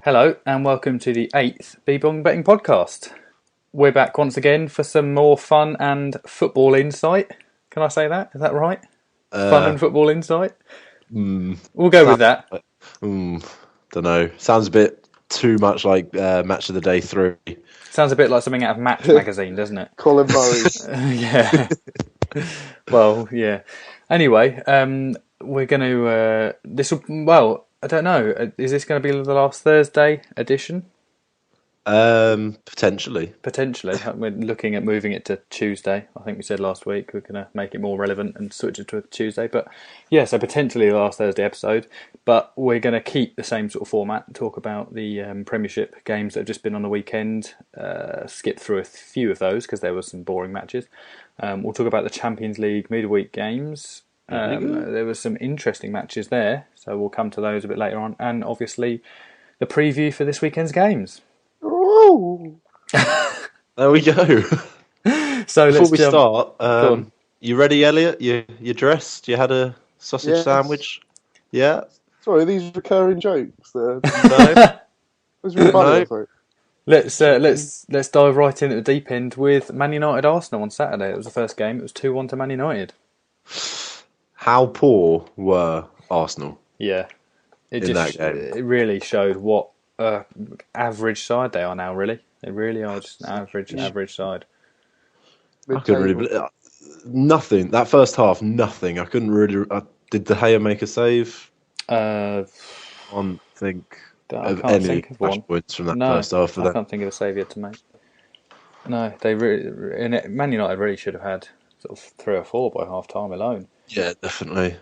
Hello and welcome to the 8th Bebong Betting Podcast. We're back once again for some more fun and football insight. Can I say that? Is that right? Fun and football insight? We'll go with that. Don't know. Sounds a bit too much like Match of the Day 3. Sounds a bit like something out of Match magazine, doesn't it? Colin Murray. Yeah. Well, yeah. Anyway, we're going to... I don't know. Is this going to be the last Thursday edition? Potentially. Potentially. We're looking at moving it to Tuesday. I think we said last week we're going to make it more relevant and switch it to a Tuesday. But yeah, so potentially the last Thursday episode. But we're going to keep the same sort of format and talk about the Premiership games that have just been on the weekend. Skip through a few of those because there were some boring matches. We'll talk about the Champions League midweek games. There were some interesting matches there, so we'll come to those a bit later on. And obviously the preview for this weekend's games. Ooh. There we go. So before we start, you ready, Elliot? You dressed? You had a sausage sandwich? Yeah. Sorry, these recurring jokes. No. Was really funny, No. Let's dive right in at the deep end with Man United Arsenal on Saturday. It was the first game. It was 2-1 to Man United. How poor were Arsenal? Yeah, that game? It really showed what average side they are now. Really, they really are just an average side. I couldn't really believe nothing. That first half, nothing. I couldn't really. Did De Gea make a save? I can't think can't of any think of one. points from that first half. I can't think of a save yet to make. No, they really. Man United really should have had sort of 3 or 4 by half time alone. Yeah, definitely.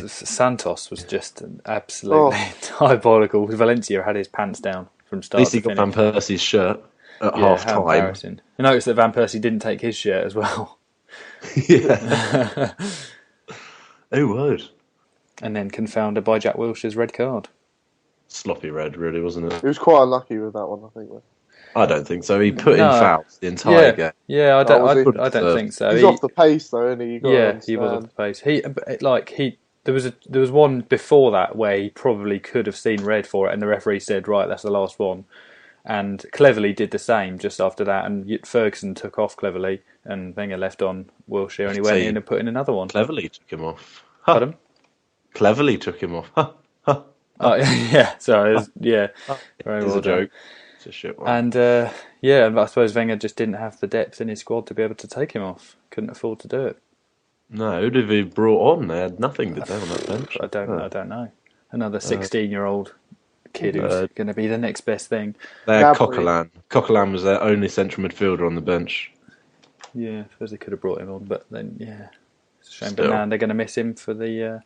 Santos was just absolutely diabolical. Valencia had his pants down from start to finish. At least he got Van Persie's shirt at half time. Embarrassing. You notice that Van Persie didn't take his shirt as well. Yeah. Who would? And then confounded by Jack Wilshere's red card. Sloppy red, really, wasn't it? He was quite unlucky with that one, I think. I don't think so. He put in fouls the entire game. Yeah, I don't think so. He's off the pace though, isn't he? He was off the pace. There was one before that where he probably could have seen red for it, and the referee said, "Right, that's the last one," and cleverly did the same just after that. And Ferguson took off cleverly, and Wenger left on Wilshere, and he went in and put in another one. Cleverly took him off. Pardon? Cleverly took him off. Oh, yeah. Sorry. Very well a joke. It's a shit one. And I suppose Wenger just didn't have the depth in his squad to be able to take him off. Couldn't afford to do it. No, who did he brought on? They had nothing, did they, on that bench? I don't know. Another 16-year-old kid who's going to be the next best thing. They had Coquelin. Coquelin was their only central midfielder on the bench. Yeah, I suppose they could have brought him on, but then it's a shame. Still. But now they're going to miss him for the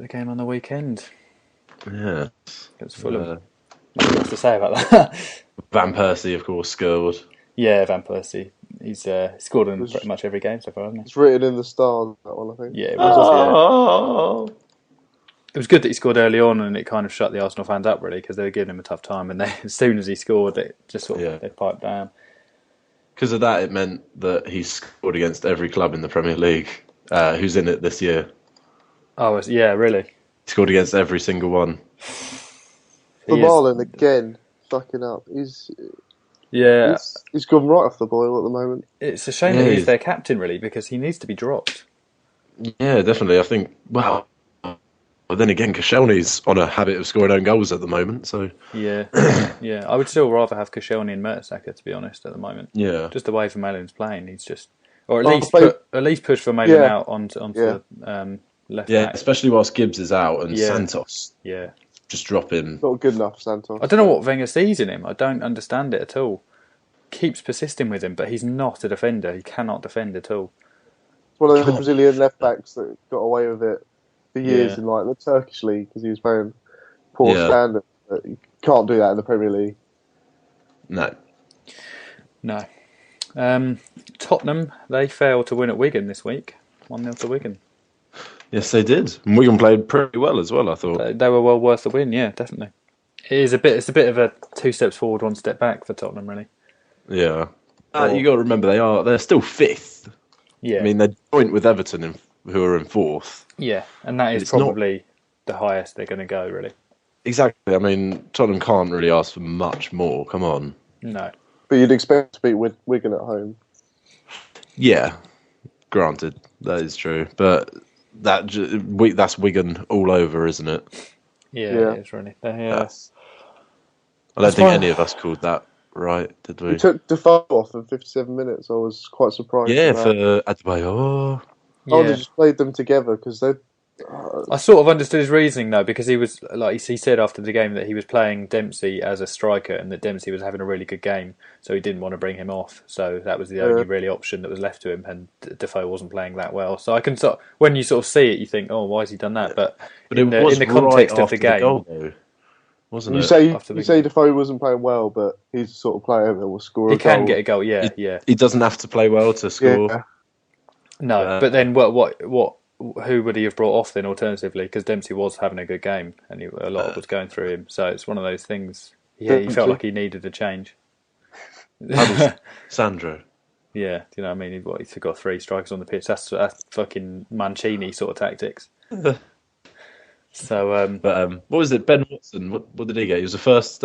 game on the weekend. Yeah, against Fulham. Nothing else to say about that. Van Persie, of course, scored. Yeah, Van Persie. He's scored in pretty much every game so far, hasn't he? It's written in the stars, that one, I think. Yeah, it was. It was good that he scored early on, and it kind of shut the Arsenal fans up, really, because they were giving him a tough time. And as soon as he scored, it just sort of they piped down. Because of that, it meant that he scored against every club in the Premier League who's in it this year. Oh, yeah, really? He scored against every single one. Marlon again, fucking up. He's gone right off the boil at the moment. It's a shame that he's their captain, really, because he needs to be dropped. Yeah, definitely. I think, but then again, Koscielny's on a habit of scoring own goals at the moment, so... Yeah. I would still rather have Koscielny and Mertesacker, to be honest, at the moment. Yeah. Just the way Vermaelen's playing, he's just... Or at least push Vermaelen out onto the left back. Especially whilst Gibbs is out and Santos. Yeah. Just drop him. Not good enough, Santos. I don't know what Wenger sees in him. I don't understand it at all. Keeps persisting with him, but he's not a defender. He cannot defend at all. It's one of the Brazilian left backs that got away with it for years in like the Turkish league because he was playing poor standard. But you can't do that in the Premier League. No. Tottenham, they failed to win at Wigan this week. 1-0 to Wigan. Yes, they did. And Wigan played pretty well as well, I thought. They were well worth the win, yeah, definitely. It's a bit of a 2 steps forward, 1 step back for Tottenham, really. Yeah. You got to remember, they're still 5th. Yeah. I mean, they're joint with Everton, who are in 4th. Yeah, and that is probably the highest they're going to go, really. Exactly. I mean, Tottenham can't really ask for much more. Come on. No. But you'd expect to beat Wigan at home. Yeah, granted, that is true. But that's Wigan all over, isn't it? Yeah. It is really. Yeah. I don't think any of us called that right, did we? We took Defoe off in 57 minutes. I was quite surprised. Yeah, for Adebayor. Oh, they just played them together because they. I sort of understood his reasoning though, because he was like he said after the game that he was playing Dempsey as a striker and that Dempsey was having a really good game, so he didn't want to bring him off. So that was the only really option that was left to him, and Defoe wasn't playing that well. So I can when you sort of see it, you think, oh, why has he done that? But in the context of the game, goal, wasn't you it? You say Defoe wasn't playing well, but he's the sort of player that will score. He can get a goal, yeah. He doesn't have to play well to score. Yeah. No, but then what? Who would he have brought off then alternatively? Because Dempsey was having a good game and a lot was going through him. So it's one of those things. Yeah, he felt like he needed a change. Sandro. Yeah, do you know what I mean? He's got 3 strikers on the pitch. That's fucking Mancini sort of tactics. So, what was it? Ben Watson. What did he get? He was the first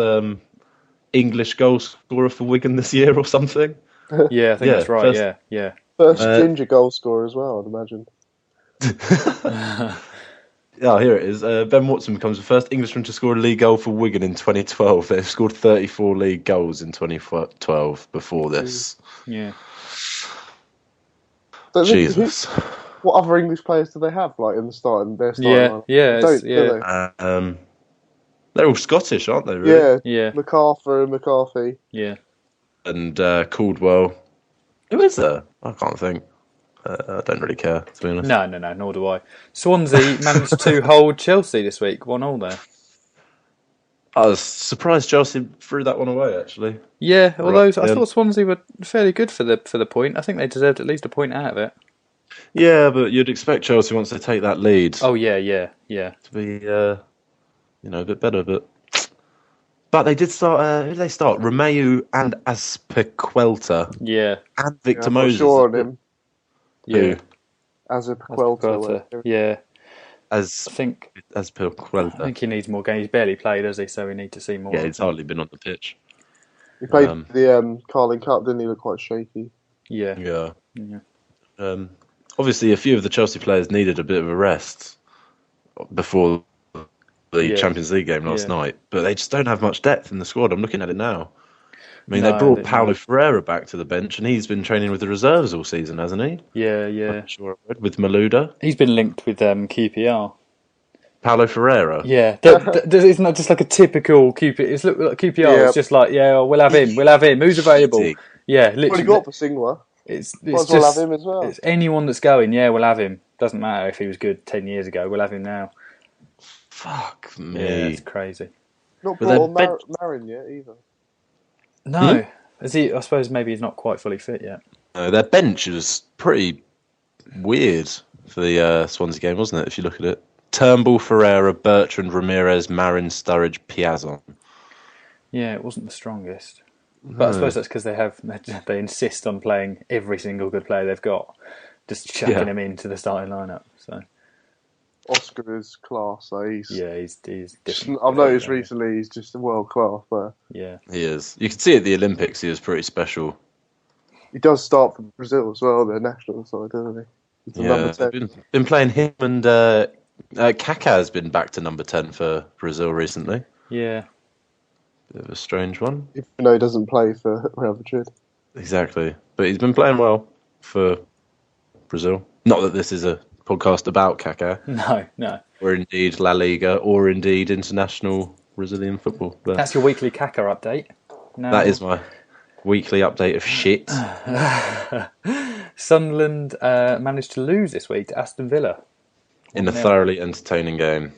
English goal scorer for Wigan this year or something. Yeah, I think that's right. Yeah. First ginger goal scorer as well, I'd imagine. Yeah, here it is. Ben Watson becomes the first Englishman to score a league goal for Wigan in 2012. They've scored 34 league goals in 2012 before this. Yeah. Jesus. What other English players do they have, like in the starting? Yeah. They're all Scottish, aren't they? Really? Yeah. MacArthur and McCarthy. Yeah. And Caldwell. Who is there? I can't think. I don't really care, to be honest. No, nor do I. Swansea managed to hold Chelsea this week, 1-1 there. I was surprised Chelsea threw that one away, actually. Yeah, although I thought Swansea were fairly good for the point. I think they deserved at least a point out of it. Yeah, but you'd expect Chelsea, once they take that lead... Oh, yeah. ...to be, a bit better, But they did start... who did they start? Romeu and Azpilicueta. Yeah. And Victor Moses. I'm sure on him. Yeah. Azpilicueta. Yeah. I think he needs more games. He's barely played, has he? So we need to see more. Yeah, he's hardly been on the pitch. He played the Carling Cup, didn't he? Look quite shaky. Yeah. Obviously, a few of the Chelsea players needed a bit of a rest before the Champions League game last night, but they just don't have much depth in the squad. I'm looking at it now. I mean, they brought Paulo Ferreira back to the bench, and he's been training with the reserves all season, hasn't he? Yeah. I'm sure I read, with Malouda. He's been linked with QPR. Paulo Ferreira? Yeah. It's not just like a typical QPR. It's like QPR. It's just like, we'll have him. Who's available? Yeah, literally. What he got for Singler? It's just, we'll have him as well. It's anyone that's going, we'll have him. Doesn't matter if he was good 10 years ago, we'll have him now. Fuck me. Yeah, it's crazy. Not brought on Marin yet, either. No. Is he? I suppose maybe he's not quite fully fit yet. Their bench was pretty weird for the Swansea game, wasn't it, if you look at it? Turnbull, Ferreira, Bertrand, Ramirez, Marin, Sturridge, Piazon. Yeah, it wasn't the strongest. But I suppose that's because they insist on playing every single good player they've got, just chucking them into the starting lineup. So Oscar is class. So he's different. I've noticed recently he's just a world class player. Yeah, he is. You can see at the Olympics he was pretty special. He does start for Brazil as well, their national side, doesn't he? He's been playing him, and Kaká has been back to number 10 for Brazil recently. Yeah. Bit of a strange one. Even though he doesn't play for Real Madrid. Exactly. But he's been playing well for Brazil. Not that this is a podcast about Kaká. No. Or indeed La Liga, or indeed international Brazilian football. But that's your weekly Kaká update. No. That is my weekly update of shit. Sunderland managed to lose this week to Aston Villa. In a thoroughly entertaining game.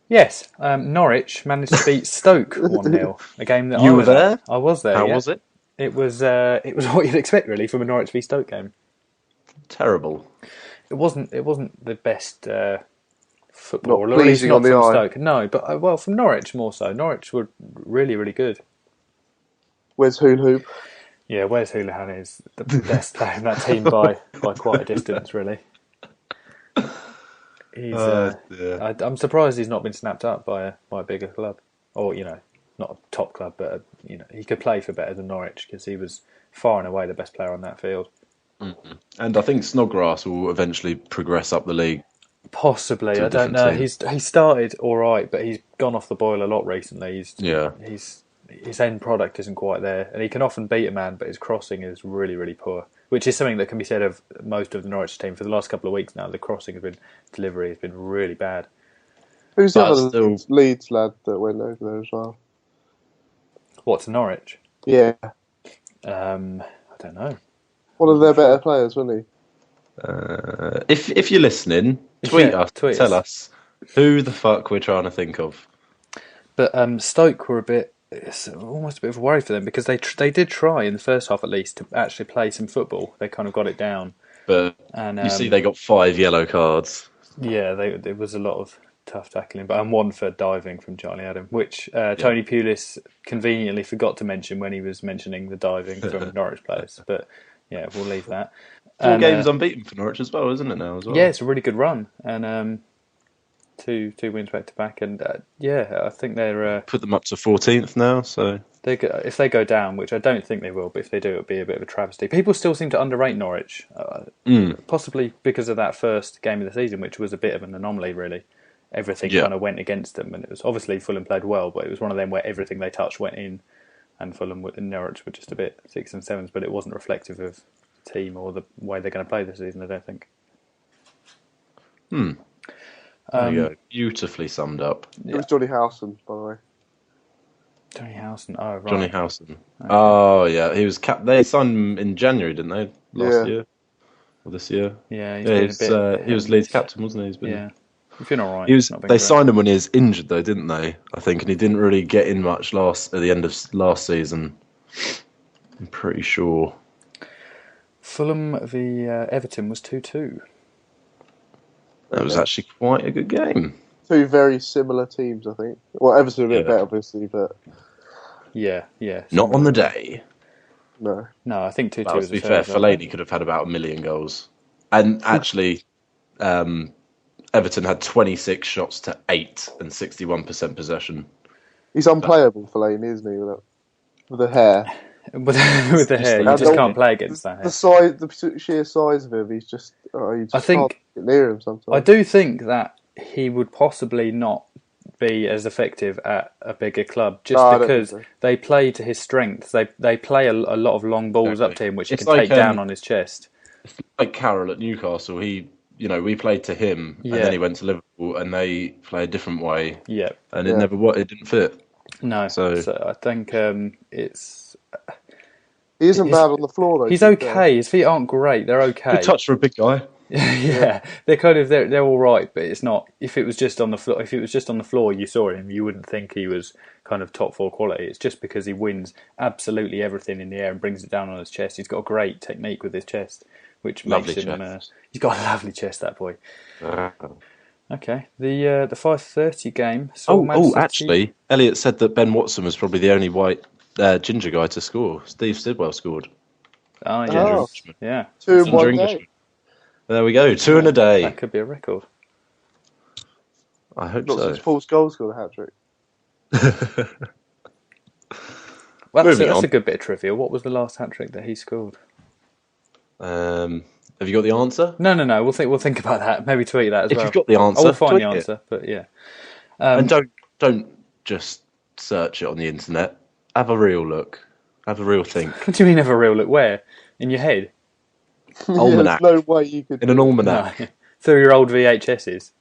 Yes, Norwich managed to beat Stoke 1-0. A game that you were there. I was there. How was it? It was what you'd expect really from a Norwich v Stoke game. Terrible. It wasn't the best football. Not pleasing on the eye. Stoke. No, but from Norwich more so. Norwich were really, really good. Where's Hoop? Yeah, Wes Houlihan is the best player in that team by quite a distance, really. I'm surprised he's not been snapped up by a bigger club, or not a top club, but he could play for better than Norwich because he was far and away the best player on that field. Mm-hmm. And I think Snodgrass will eventually progress up the league. Possibly, I don't know. He started all right, but he's gone off the boil a lot recently. His end product isn't quite there, and he can often beat a man, but his crossing is really, really poor. Which is something that can be said of most of the Norwich team for the last couple of weeks now. The delivery has been really bad. Who's the other Leeds lad that went over there as well? What, to Norwich? Yeah. I don't know. One of their better players, wasn't he? If you're listening, tweet us. Tell us who the fuck we're trying to think of. But Stoke were it's almost a bit of a worry for them because they did try in the first half at least to actually play some football. They kind of got it down. But you see they got 5 yellow cards. Yeah, there was a lot of tough tackling, but one for diving from Charlie Adam, which Tony Pulis conveniently forgot to mention when he was mentioning the diving from Norwich players. But yeah, we'll leave that. 4 games unbeaten for Norwich as well, isn't it now as well? Yeah, it's a really good run. And two wins back to back, and I think they're put them up to 14th now. So if they go down, which I don't think they will, but if they do, it'll be a bit of a travesty. People still seem to underrate Norwich, possibly because of that first game of the season, which was a bit of an anomaly. Really, everything kind of went against them, and it was obviously Fulham played well, but it was one of them where everything they touched went in, and Fulham and Norwich were just a bit 6 and 7s, but it wasn't reflective of the team or the way they're going to play this season. I don't think. There you go. Beautifully summed up. It was Johnny Howson, by the way. Johnny Howson, oh right. Johnny Howson. Okay. Oh yeah, he was They signed him in January, didn't they? Last year or this year? Yeah, he was Leeds captain, wasn't he? He's been. Yeah, he's been all right. They signed him when he was injured, though, didn't they? I think, and he didn't really get in much at the end of last season. I'm pretty sure. Fulham v Everton was 2-2. That was actually quite a good game. 2 very similar teams, I think. Well, Everton a bit better, obviously, but... Yeah. Not on the day. No, I think 2-2 was to be fair, Fellaini could have had about 1 million goals. And actually, Everton had 26 shots to 8 and 61% possession. He's unplayable, Fellaini, isn't he, with the hair? With the hair, you just can't play against that hair. The sheer size of him, he's just... I think can't get near him sometimes. I do think that he would possibly not be as effective at a bigger club because they play to his strengths. They play a lot of long balls up to him, which he can take down on his chest. It's like Carroll at Newcastle. We played to him, and then he went to Liverpool, and they play a different way. Yeah, and it didn't fit. No, so I think it's. He isn't bad on the floor though. He's okay. His feet aren't great. They're okay. Good touch for a big guy. Yeah, they're all right, but it's not. If it was just on the floor, you saw him, you wouldn't think he was kind of top 4 quality. It's just because he wins absolutely everything in the air and brings it down on his chest. He's got a great technique with his chest, which makes him. He's got a lovely chest, that boy. Okay, the 5:30 game. Actually, Elliot said that Ben Watson was probably the only white ginger guy to score. Steve Sidwell scored. Oh yeah, yeah. 2 in 1 day. There we go, 2 in a day. That could be a record. I hope Not so. since Paul Scholes scored a hat-trick. Well, that's a good bit of trivia. What was the last hat-trick that he scored? Have you got the answer? No. We'll think about that. Maybe tweet that as well. If you've got the answer, I'll find the answer. But yeah, and don't just search it on the internet. Have a real look. Have a real think. What do you mean have a real look? Where? In your head? Almanac. There's no way you could. In an almanac. No. Through your old VHSs.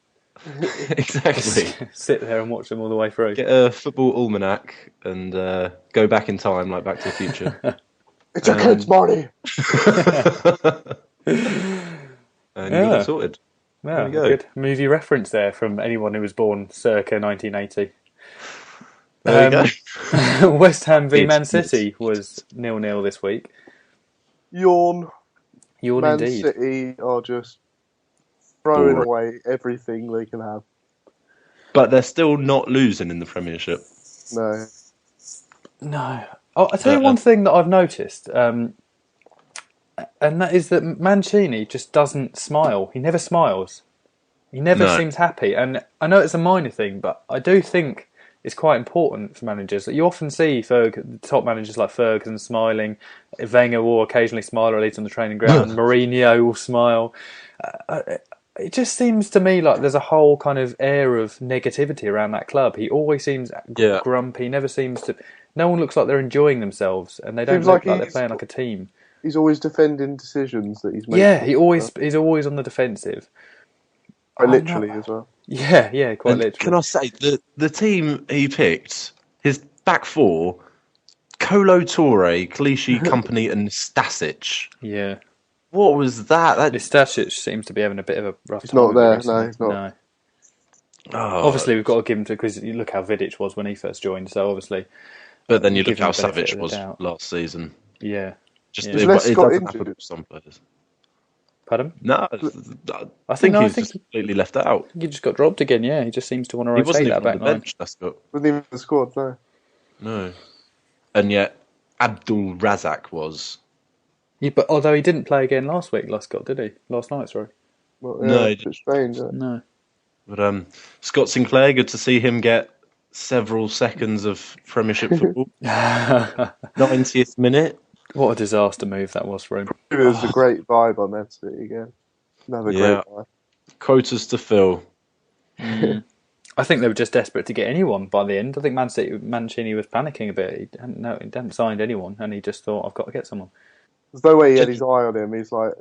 Exactly. Sit there and watch them all the way through. Get a football almanac and go back in time, like Back to the Future. It's your kids' money. And you got it sorted. There you go. Good movie reference there from anyone who was born circa 1980. There you go. West Ham v Man City was 0-0 this week. Yawn Man indeed. City are just throwing away everything they can have. But they're still not losing in the Premiership. No. Oh, I'll tell you one thing that I've noticed, and that is that Mancini just doesn't smile. He never smiles. He never seems happy. And I know it's a minor thing, but I do think it's quite important for managers. You often see top managers like Ferguson smiling. Wenger will occasionally smile, or at least on the training ground. Mourinho will smile. It just seems to me like there's a whole kind of air of negativity around that club. He always seems grumpy. Never seems to. No one looks like they're enjoying themselves, and they don't look like they're playing like a team. He's always defending decisions that he's making. Yeah, he's always on the defensive. Literally as well. Yeah, quite literally. Can I say, the team he picked, his back four, Kolo Toure, Clichy, Company and Stasic. Yeah. What was that? Stasic seems to be having a bit of a rough time. He's not there, no, he's not. No. Oh. Obviously, we've got to give him to, because you look how Vidic was when he first joined, so obviously... But then you look how Savic was last season. Yeah. It doesn't happen with some players. Pardon? No, I think he's just completely left out. He just got dropped again, yeah. He just seems to want to rotate that back line. Wasn't even on the squad, no. No. And yet, Abdul Razak was. Yeah, but although he didn't play again last Scott, did he? Last night, sorry. Well, no, it's a bit strange. No. But Scott Sinclair, good to see him get several seconds of Premiership football. 90th minute. What a disaster move that was for him. It was a great vibe on Man City again. Another great vibe. Quotas to fill. I think they were just desperate to get anyone by the end. I think Mancini was panicking a bit. He hadn't signed anyone, and he just thought, I've got to get someone. There's no way he had his eye on him. He's like,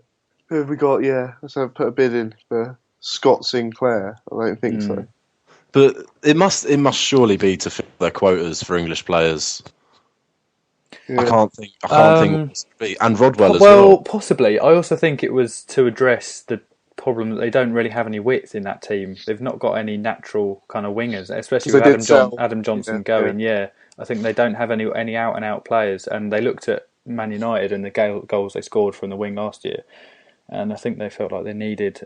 who have we got? Yeah, let's put a bid in for Scott Sinclair. I don't think so. But it must surely be to fill their quotas for English players. Yeah. I can't think what it would be. And Rodwell as well. Well, possibly. I also think it was to address the problem that they don't really have any width in that team. They've not got any natural kind of wingers, especially with Adam Johnson going. Yeah, I think they don't have any out and out players. And they looked at Man United and the goals they scored from the wing last year, and I think they felt like they needed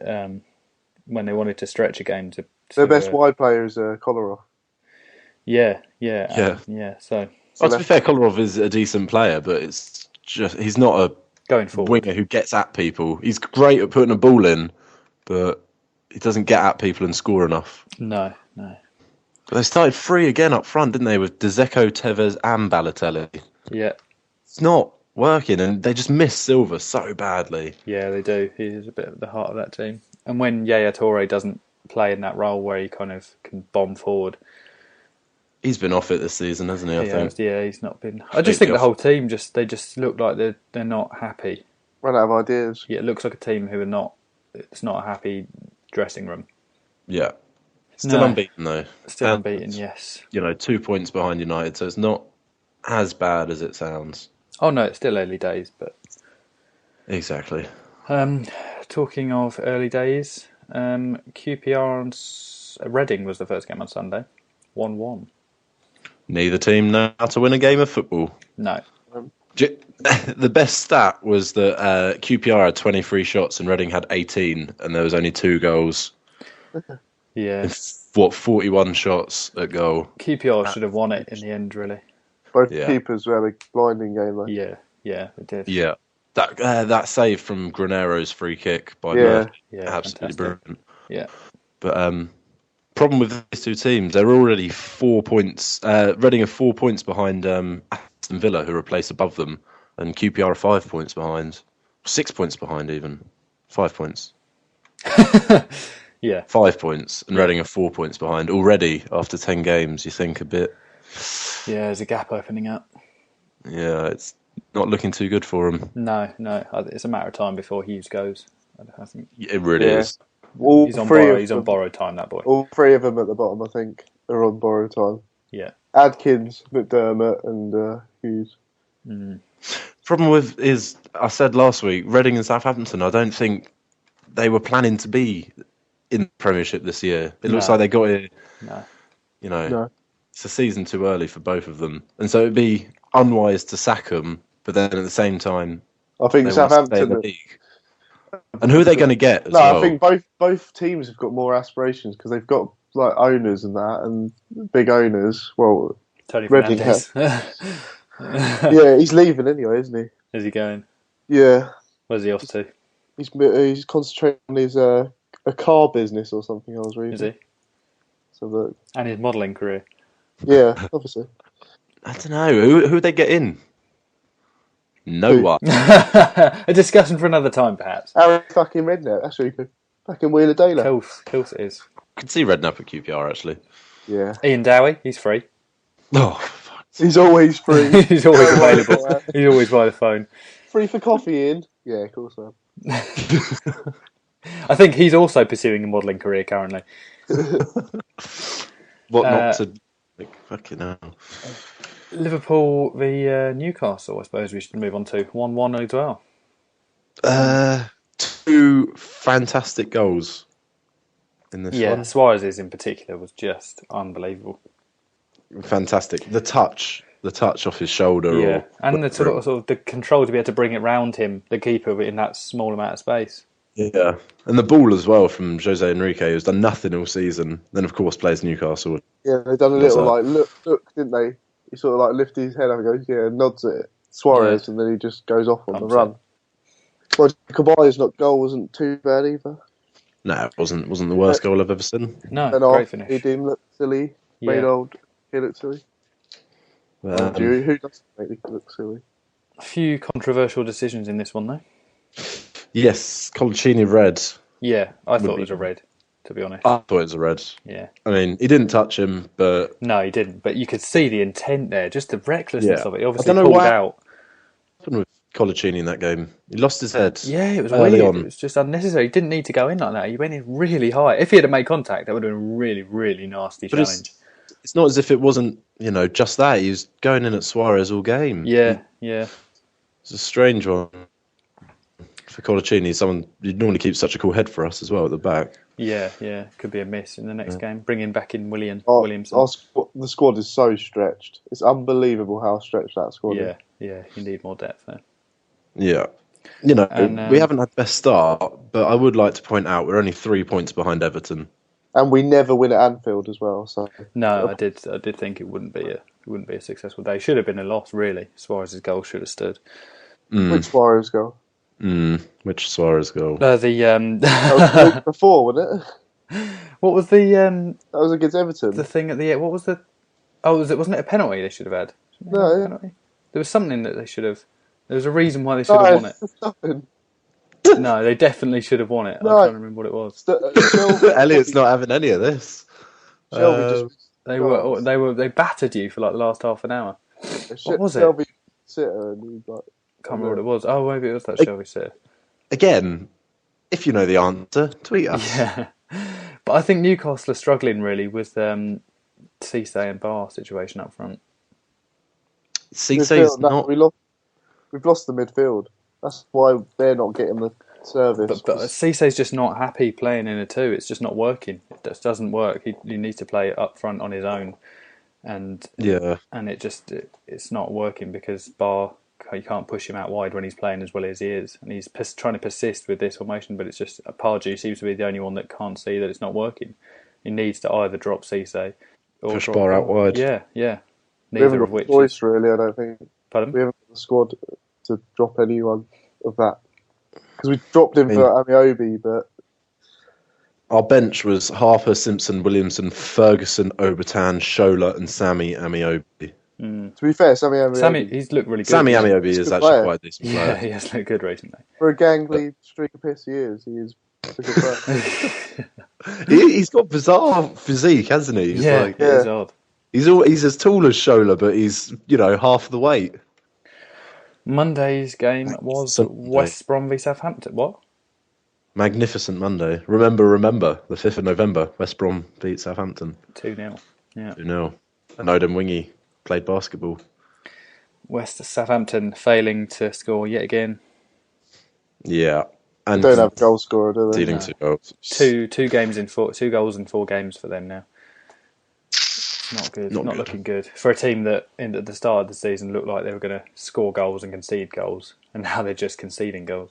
when they wanted to stretch a game to their best wide player is Kolarov. Yeah. So to be fair, Kolarov is a decent player, but it's just he's not a going forward winger who gets at people. He's great at putting a ball in, but he doesn't get at people and score enough. No. But they started three again up front, didn't they, with De Zeko, Tevez and Balotelli? Yeah. It's not working, and they just miss Silva so badly. Yeah, they do. He is a bit at the heart of that team. And when Yaya Toure doesn't play in that role where he kind of can bomb forward... He's been off it this season, hasn't he? I think. Yeah, he's not been. I just think the whole team they just look like they're not happy. Run out of ideas. Yeah, it looks like a team who are not. It's not a happy dressing room. Yeah, still unbeaten though. Still unbeaten, yes. 2 points behind United, so it's not as bad as it sounds. Oh no, it's still early days, but exactly. Talking of early days, QPR and Reading was the first game on Sunday, 1-1. Neither team know how to win a game of football. No. The best stat was that QPR had 23 shots and Reading had 18, and there was only 2 goals. Yeah. 41 shots at goal. QPR should have won it in the end, really. Both keepers were a blinding game, though. Yeah, it did. Yeah. That save from Granero's free kick by Murphy. Yeah, absolutely brilliant. Yeah. But problem with these two teams, they're already 4 points. Reading are 4 points behind Aston Villa, who are a place above them, and QPR are 5 points behind. 6 points behind, even 5 points. Yeah, 5 points, and Reading are 4 points behind already after 10 games. You think a bit? Yeah, there's a gap opening up. Yeah, it's not looking too good for them. No, it's a matter of time before Hughes goes. I think it really is. He's on borrowed time, that boy. All 3 of them at the bottom, I think, are on borrowed time. Yeah. Adkins, McDermott, and Hughes. Problem with is, I said last week, Reading and Southampton, I don't think they were planning to be in the Premiership this year. It looks like they got here. No. It's a season too early for both of them. And so it'd be unwise to sack them, but then at the same time, I think Southampton... And who are they going to get as well? I think both teams have got more aspirations because they've got like owners and that, and big owners. Well, Tony Reading Fernandes. Yeah, he's leaving anyway, isn't he? Is he going? Yeah. Where's he off to? He's concentrating on his a car business or something. I was reading. Is he? So look. And his modelling career. Yeah, obviously. I don't know. Who would they get in? No one. A discussion for another time, perhaps. Harry fucking Redknapp. That's really good. Fucking Wheeler Taylor. Of course it is. I could see Redknapp at QPR, actually. Yeah. Ian Dowie, he's free. Oh, fuck. He's always free. He's always available. He's always by the phone. Free for coffee, Ian? Yeah, of course I am. I think he's also pursuing a modelling career currently. What not to... fucking hell. Liverpool v Newcastle, I suppose we should move on to. 1-1 as well. 2 fantastic goals in this one. Yeah, Suarez's in particular was just unbelievable. Fantastic. The touch off his shoulder. Yeah, and the sort of the control to be able to bring it round him, the keeper, in that small amount of space. Yeah, and the ball as well from Jose Enrique, who's done nothing all season. Then, of course, plays Newcastle. Yeah, they've done a little look, didn't they? He sort of like lifted his head up and goes, yeah, nods at it. Suarez, and then he just goes off on the run. Well, Caballo's goal wasn't too bad either. No, it wasn't the worst goal I've ever seen. No, and great finish. He didn't look silly. Yeah. Made old kid look silly. Who doesn't make it look silly? A few controversial decisions in this one, though. Yes, Colaccini red. Yeah, I thought it was a red, to be honest. I thought it was a red. Yeah. I mean, he didn't touch him, but... No, he didn't. But you could see the intent there, just the recklessness of it. He obviously I don't know pulled what out. happened with Colaccini in that game. He lost his head. Yeah, it was early weird. on. It was just unnecessary. He didn't need to go in like that. He went in really high. If he had made contact, that would have been a really, really nasty challenge. It's not as if it wasn't, just that. He was going in at Suarez all game. Yeah. It's a strange one. For Colaccini, someone you'd normally keep such a cool head for us as well at the back. Yeah. Could be a miss in the next game. Bringing back in Williamson. The squad is so stretched. It's unbelievable how stretched that squad is. Yeah. You need more depth there. Yeah. We haven't had the best start, but I would like to point out we're only 3 points behind Everton. And we never win at Anfield as well. So no, I did think it wouldn't be a successful day. Should have been a loss, really. Suarez's goal should have stood. Which Suarez goal? Which Suarez goal? That was the week before, wasn't it? What was the? That was against Everton. The thing at the end. What was the? Oh, wasn't it a penalty they should have had? No, penalty? There was something that they should have. There was a reason why they should have won it. Nothing. No, they definitely should have won it. No. I'm trying to remember what it was. Elliot's not having any of this. They battered you for like the last half an hour. What was it? Shelby sitter and he Can't remember what it was. Oh, maybe it was that Shelby sitter. Again, if you know the answer, tweet us. Yeah, but I think Newcastle are struggling really with Cisse and Ba situation up front. Cisse's not. We've lost the midfield. That's why they're not getting the service. But Cisse's just not happy playing in a two. It's just not working. It just doesn't work. He needs to play up front on his own, and it's not working because Ba, you can't push him out wide when he's playing as well as he is, and he's trying to persist with this formation. But it's just Pardew seems to be the only one that can't see that it's not working. He needs to either drop Cisse or push Ba out wide. Yeah. Neither of which. Voice really, I don't think. Pardon? We haven't got the squad to drop anyone of that. Because we dropped him for Amiobi, but... Our bench was Harper, Simpson, Williamson, Ferguson, Obertan, Shola and Sammy Amiobi. To be fair, Sammy he's looked really good. Sammy Amiobi is actually quite a decent player. Yeah, he has looked good recently. For a gangly streak of piss he is a good player. He's got bizarre physique, hasn't he? He's odd. He's as tall as Shola, but he's, half the weight. Monday's game was West Brom v Southampton. What? Magnificent Monday. Remember, the 5th of November, West Brom beat Southampton. 2-0. Yeah. 2-0. And Odin Wingy played basketball. Southampton failing to score yet again. Yeah. And don't have a goal scorer, do they? Dealing 2 goals. Two goals in 4 games for them now. Not good. Not looking good for a team that at the start of the season looked like they were going to score goals and concede goals, and now they're just conceding goals.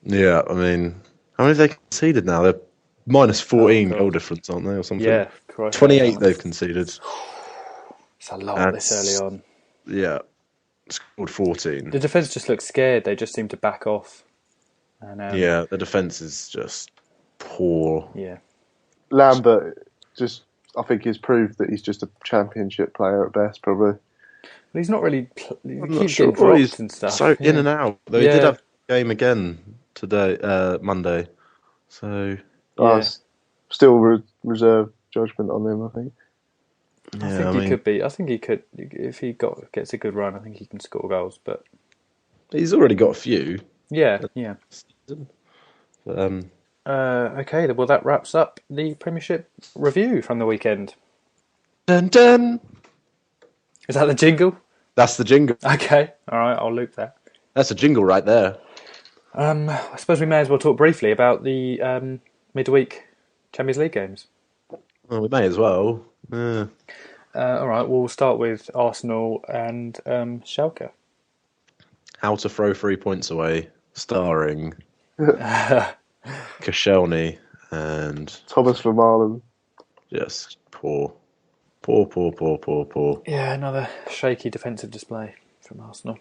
Yeah, I mean, how many have they conceded now? They're minus 14 goal difference, aren't they, or something? Yeah, 28 they've conceded. It's a lot this early on. Yeah, scored 14. The defence just looks scared. They just seem to back off. And, the defence is just poor. Yeah. Lambert I think he's proved that he's just a championship player at best, probably. But he's not really. He I'm keeps not sure. getting dropped He's and stuff. so in and out. Though he did have a game again today, Monday. So still reserve judgment on him, I think. Yeah, I think he could be. I think he could, if he gets a good run. I think he can score goals. But he's already got a few. Yeah. But, okay, well that wraps up the Premiership review from the weekend. Dun dun. Is that the jingle? That's the jingle. Okay, all right, I'll loop that. That's a jingle right there. I suppose we may as well talk briefly about the midweek Champions League games. Well, we may as well. All right, we'll start with Arsenal and Schalke. How to throw 3 points away, starring Koscielny and Thomas Vermaelen. Just poor. Yeah, another shaky defensive display from Arsenal.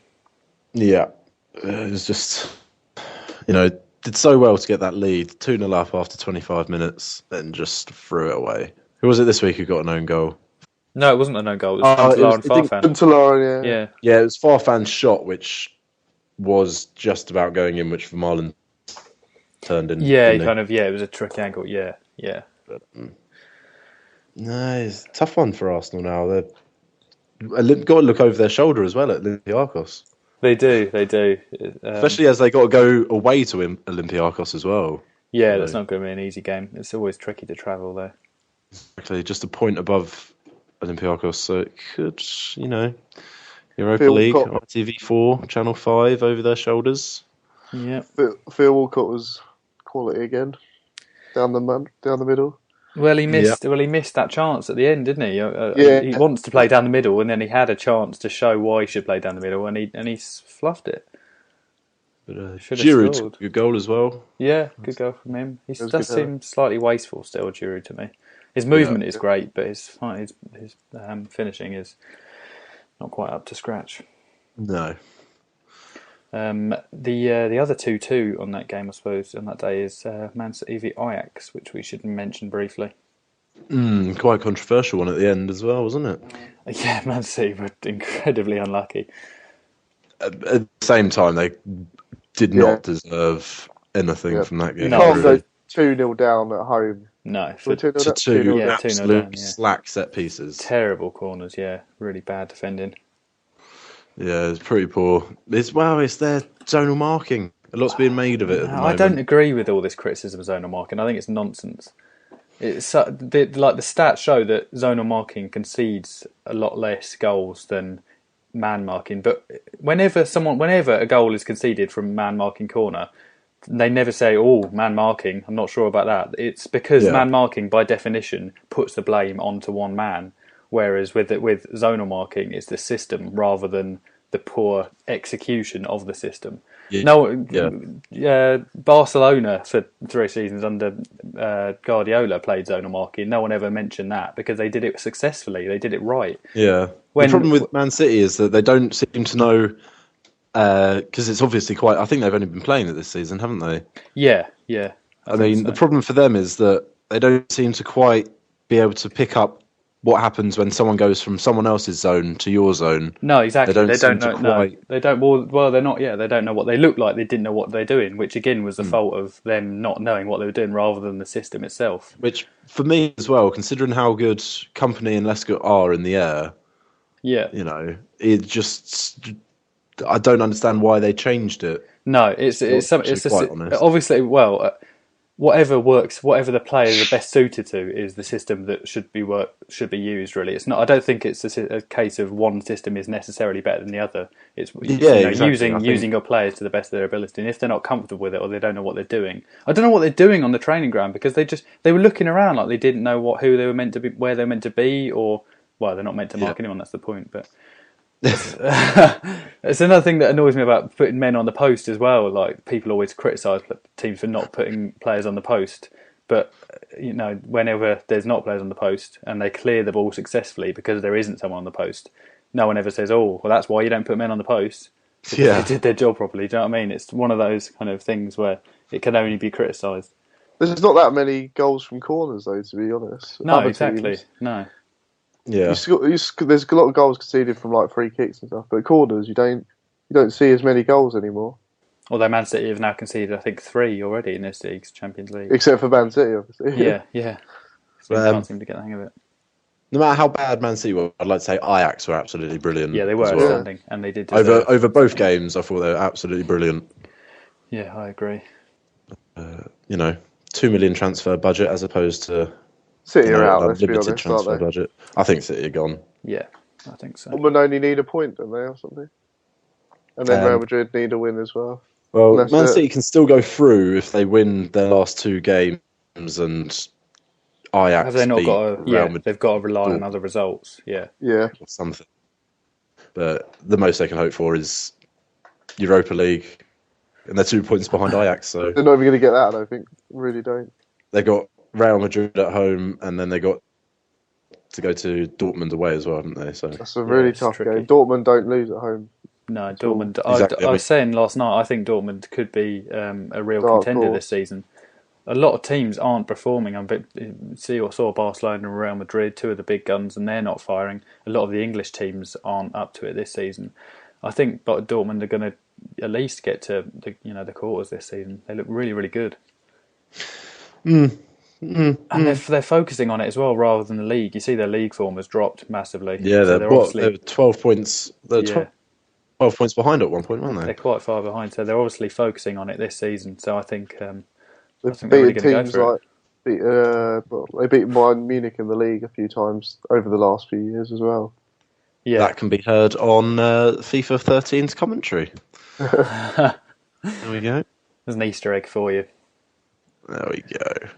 Yeah, it was just, did so well to get that lead, 2-0 up after 25 minutes, then just threw it away. Who was it this week who got an own goal? No, it wasn't an own goal. It was Farfan. Farfan, yeah. It was Farfan's shot, which was just about going in, which Vermaelen turned in. Yeah, it was a tricky angle. Yeah. But, no, it's a tough one for Arsenal now. They've got to look over their shoulder as well at Olympiacos. They do. Especially as they got to go away to Olympiacos as well. Yeah, that's not going to be an easy game. It's always tricky to travel there. Exactly, just a point above Olympiacos, so it could, Europa League, TV4, Channel 5 over their shoulders. Yeah. Phil Walcott was quality again, down the middle. Well, he missed that chance at the end, didn't he? He wants to play down the middle, and then he had a chance to show why he should play down the middle, and he fluffed it. But Giroud took a good goal as well. Yeah, good goal from him. He does seem slightly wasteful still, Giroud, to me. His movement is great, but his finishing is not quite up to scratch. No. The other 2-2 on that game, I suppose, on that day is Man City v Ajax, which we should mention briefly. Quite a controversial one at the end as well, wasn't it? Yeah, Man City were incredibly unlucky. At the same time, they did not deserve anything from that game. You can't go 2-0 down at home. No. To two absolute slack set pieces. Terrible corners, really bad defending. Yeah, it's pretty poor. It's their zonal marking. A lot's being made of it at the moment. I don't agree with all this criticism of zonal marking. I think it's nonsense. It's the stats show that zonal marking concedes a lot less goals than man marking. But whenever a goal is conceded from man marking corner, they never say, "Oh, man marking." I'm not sure about that. It's because man marking, by definition, puts the blame onto one man. Whereas with zonal marking, it's the system rather than the poor execution of the system. Barcelona for 3 seasons under Guardiola played zonal marking. No one ever mentioned that because they did it successfully. They did it right. Yeah. The problem with Man City is that they don't seem to know, because it's obviously I think they've only been playing it this season, haven't they? Yeah. I mean, the problem for them is that they don't seem to quite be able to pick up what happens when someone goes from someone else's zone to your zone. No, exactly. They don't know. No, they don't. Well, they're not. Yeah, they don't know what they look like. They didn't know what they're doing, which again was the fault of them not knowing what they were doing, rather than the system itself. Which, for me as well, considering how good Company and Lescott are in the air, it just I don't understand why they changed it. No, it's obviously whatever works, whatever the players are best suited to is the system that should be used. Really, it's not. I don't think it's a case of one system is necessarily better than the other. It's using your players to the best of their ability, and if they're not comfortable with it or they don't know what they're doing, I don't know what they're doing on the training ground because they were looking around like they didn't know who they were meant to be, where they were meant to be, or they're not meant to mark anyone. That's the point, but. It's another thing that annoys me about putting men on the post as well. Like, people always criticise teams for not putting players on the post, but whenever there's not players on the post and they clear the ball successfully because there isn't someone on the post, no one ever says, "Oh, well, that's why you don't put men on the post." They did their job properly. Do you know what I mean? It's one of those kind of things where it can only be criticised. There's not that many goals from corners, though, to be honest. No, exactly. Teams, no. Yeah. There's a lot of goals conceded from like free kicks and stuff, but corners you don't see as many goals anymore. Although Man City have now conceded, I think, 3 already in this league's Champions League. Except for Man City, obviously. Yeah. So can't seem to get the hang of it. No matter how bad Man City were, I'd like to say Ajax were absolutely brilliant. Yeah, they were outstanding, and they did over both games. I thought they were absolutely brilliant. Yeah, I agree. 2 million transfer budget as opposed to City are out. Let's limited be honest, transfer budget. I think City are gone. Yeah, I think so. Dortmund only need a point, don't they, or something? And then Real Madrid need a win as well. Well, Man City can still go through if they win their last 2 games, and Ajax have they not got to? Yeah, Madrid, they've got to rely on other results. Yeah, or something. But the most they can hope for is Europa League, and they're 2 points behind Ajax. So they're not even going to get that. I don't think. Really don't. They got Real Madrid at home, and then they got to go to Dortmund away as well, haven't they? So that's a really tough game. Dortmund don't lose at home. No, Dortmund. Exactly. I was saying last night, I think Dortmund could be a real contender this season. A lot of teams aren't performing. Saw Barcelona and Real Madrid, 2 of the big guns, and they're not firing. A lot of the English teams aren't up to it this season. I think Dortmund are going to at least get to the quarters this season. They look really, really good. And they're focusing on it as well, rather than the league. You see their league form has dropped massively. Yeah, they're 12 points. They're 12 points behind at one point, weren't they? They're quite far behind, so they're obviously focusing on it this season. So I think they're really going to go for it. They beat Bayern Munich in the league a few times over the last few years as well. Yeah, that can be heard on FIFA 13's commentary. There we go. There's an Easter egg for you. There we go.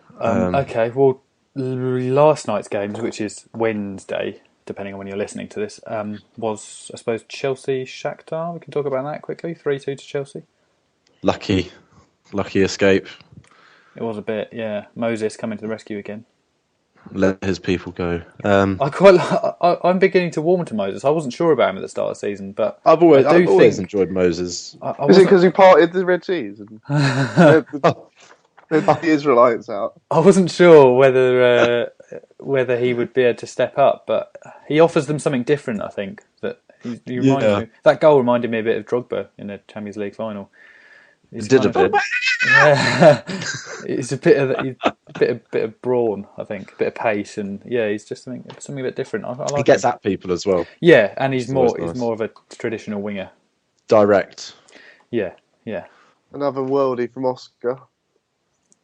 Okay, well, last night's games, which is Wednesday, depending on when you're listening to this, was, I suppose, Chelsea-Shakhtar. We can talk about that quickly. 3-2 to Chelsea. Lucky escape. It was a bit, yeah. Moses coming to the rescue again. Let his people go. I'm beginning to warm to Moses. I wasn't sure about him at the start of the season, but I've always enjoyed Moses. Is it because he parted the Red Seas? The Israelites out. I wasn't sure whether he would be able to step up, but he offers them something different. I think that he reminds me. That goal reminded me a bit of Drogba in the Champions League final. Did a bit. Yeah, it's a bit of brawn, I think, a bit of pace, and he's just something a bit different. I like he gets him. At people as well. Yeah, and he's more of a traditional winger. Direct. Yeah. Another worldie from Oscar.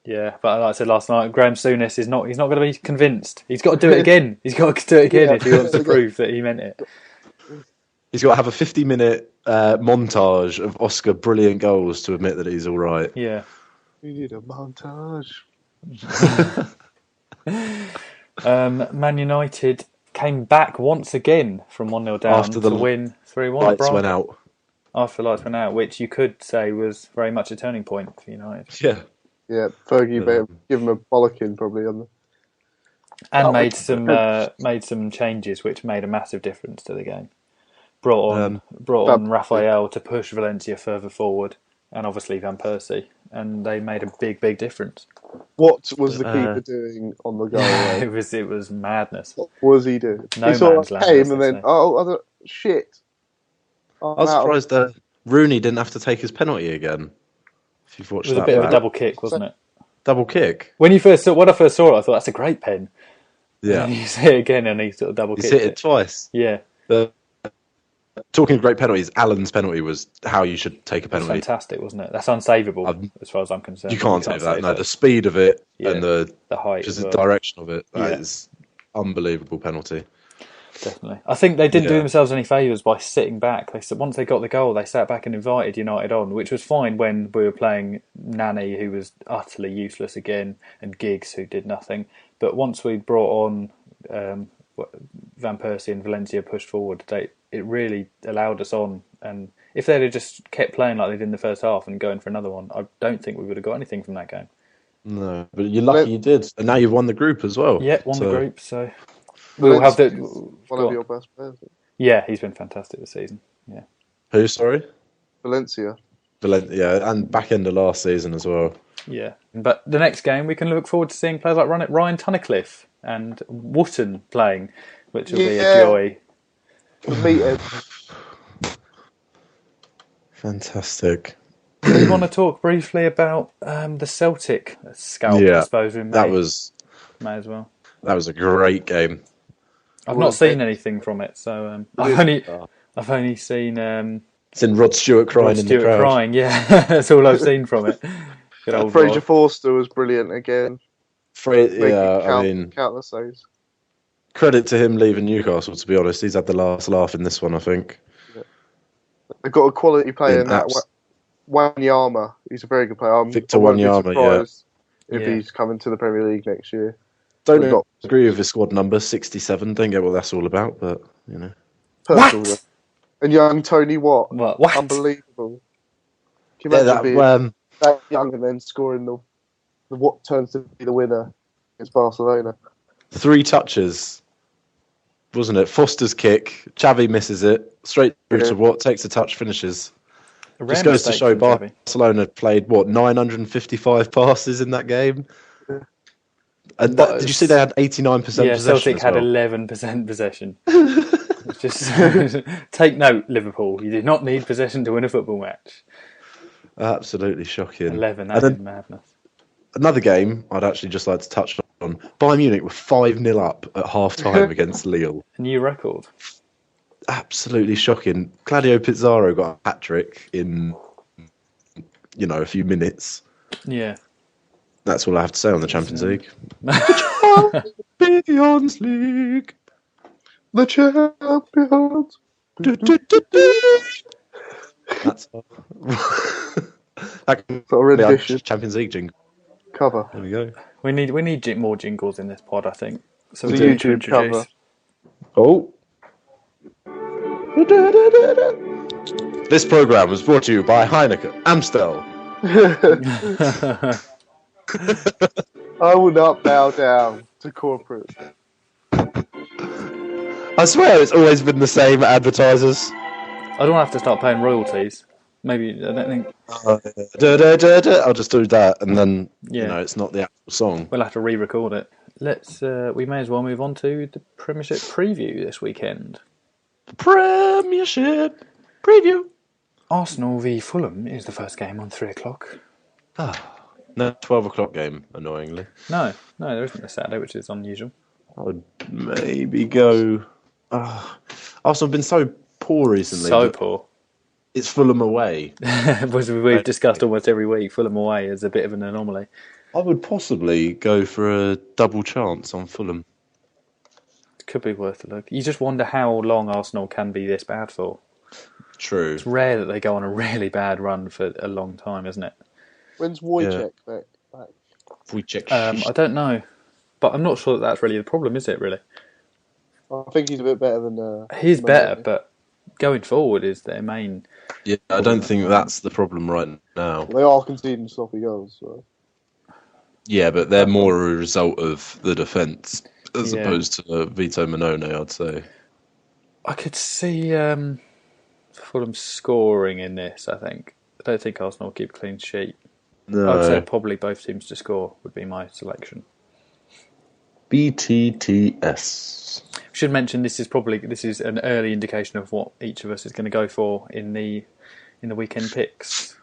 Yeah, but like I said last night, Graham Souness he's not going to be convinced. He's got to do it again. He's got to do it again if he wants to prove that he meant it. He's got to have a 50-minute montage of Oscar brilliant goals to admit that he's all right. Yeah. We need a montage. Man United came back once again from 1-0 down to win 3-1. Lights went out. After the lights went out, which you could say was very much a turning point for United. Yeah, Fergie better give him a bollocking probably on the. And made some changes which made a massive difference to the game. Brought on Raphael to push Valencia further forward, and obviously Van Persie, and they made a big difference. What was the keeper doing on the goal? It was madness. What was he doing? No he sort man's of land. Came and then shit. I was surprised that Rooney didn't have to take his penalty again. If you've watched it was a bit of a double kick, wasn't it? Double kick. When I first saw it, I thought that's a great pen. Yeah. And you see it again, and he sort of double kicked it. He's hit it twice. Yeah. Talking of great penalties, Allen's penality was how you should take a penalty. Fantastic, wasn't it? That's unsavable as far as I'm concerned. You can't save that. No, the speed of it and the height, just the direction of it, that is unbelievable penalty. Definitely. I think they didn't do themselves any favours by sitting back. Once they got the goal, they sat back and invited United on, which was fine when we were playing Nani, who was utterly useless again, and Giggs, who did nothing. But once we brought on Van Persie and Valencia pushed forward, it really allowed us on. And if they'd have just kept playing like they did in the first half and going for another one, I don't think we would have got anything from that game. No, but you're lucky you did. And now you've won the group as well. Yeah, won the group, so... We'll have one of your best players. Yeah, he's been fantastic this season. Yeah. Who, sorry? Valencia. And back end of last season as well. Yeah, but the next game we can look forward to seeing players like Ryan Tunnicliffe and Wotton playing, which will be a joy. The meeting. Fantastic. Do you want to talk briefly about the Celtic scalp? I suppose we may as well. That was a great game. I've not seen anything from it, so I've only seen Rod Stewart crying in the crowd. Crying, yeah, that's all I've seen from it. Good old Fraser Forster was brilliant again. Countless saves. Credit to him leaving Newcastle. To be honest, he's had the last laugh in this one, I think. Yeah. They've got a quality player in that. Wanyama, he's a very good player. Victor Wanyama, if he's coming to the Premier League next year. Don't agree with his squad number 67. Don't get what that's all about, but you know. What? And young Tony Watt. What? Unbelievable. Can you imagine being that young and then scoring the what turns to be the winner against Barcelona? 3 touches, wasn't it? Foster's kick, Xavi misses it, straight through to Watt, takes a touch, finishes. Just goes to show Barcelona played 955 passes in that game. Yeah. And did you see they had 89% possession? Yeah, Celtic had 11% possession. Just take note, Liverpool. You do not need possession to win a football match. Absolutely shocking. 11, that is madness. Another game I'd actually just like to touch on. Bayern Munich were 5-0 up at half-time against Lille. A new record. Absolutely shocking. Claudio Pizarro got a hat-trick in, a few minutes. Yeah. That's all I have to say on the Champions League. Champions League. The champions. That's a Champions League jingle. Cover. There we go. We need more jingles in this pod, I think. So the YouTube cover. Oh. This programme was brought to you by Heineken, Amstel. I will not bow down to corporate. I swear it's always been the same advertisers. I don't have to start paying royalties. Maybe, I don't think... I'll just do that, and then, it's not the actual song. We'll have to re-record it. We may as well move on to the Premiership preview this weekend. Premiership preview. Arsenal v Fulham is the first game on 3 o'clock. No 12 o'clock game, annoyingly. No, there isn't a Saturday, which is unusual. I would maybe go... Arsenal have been so poor recently. So poor. It's Fulham away. As we've discussed almost every week, Fulham away is a bit of an anomaly. I would possibly go for a double chance on Fulham. It could be worth a look. You just wonder how long Arsenal can be this bad for. True. It's rare that they go on a really bad run for a long time, isn't it? When's Wojciech back? Wojciech. I don't know. But I'm not sure that's really the problem, is it, really? I think he's a bit better than... he's better, but going forward is their main... Yeah, I don't think that's the problem right now. They are conceding sloppy goals, so... Yeah, but they're more a result of the defence as opposed to Vito Manone, I'd say. I could see Fulham scoring in this, I think. I don't think Arsenal will keep a clean sheet. No. I'd say probably both teams to score would be my selection. BTTS. We should mention this is an early indication of what each of us is going to go for in the weekend picks.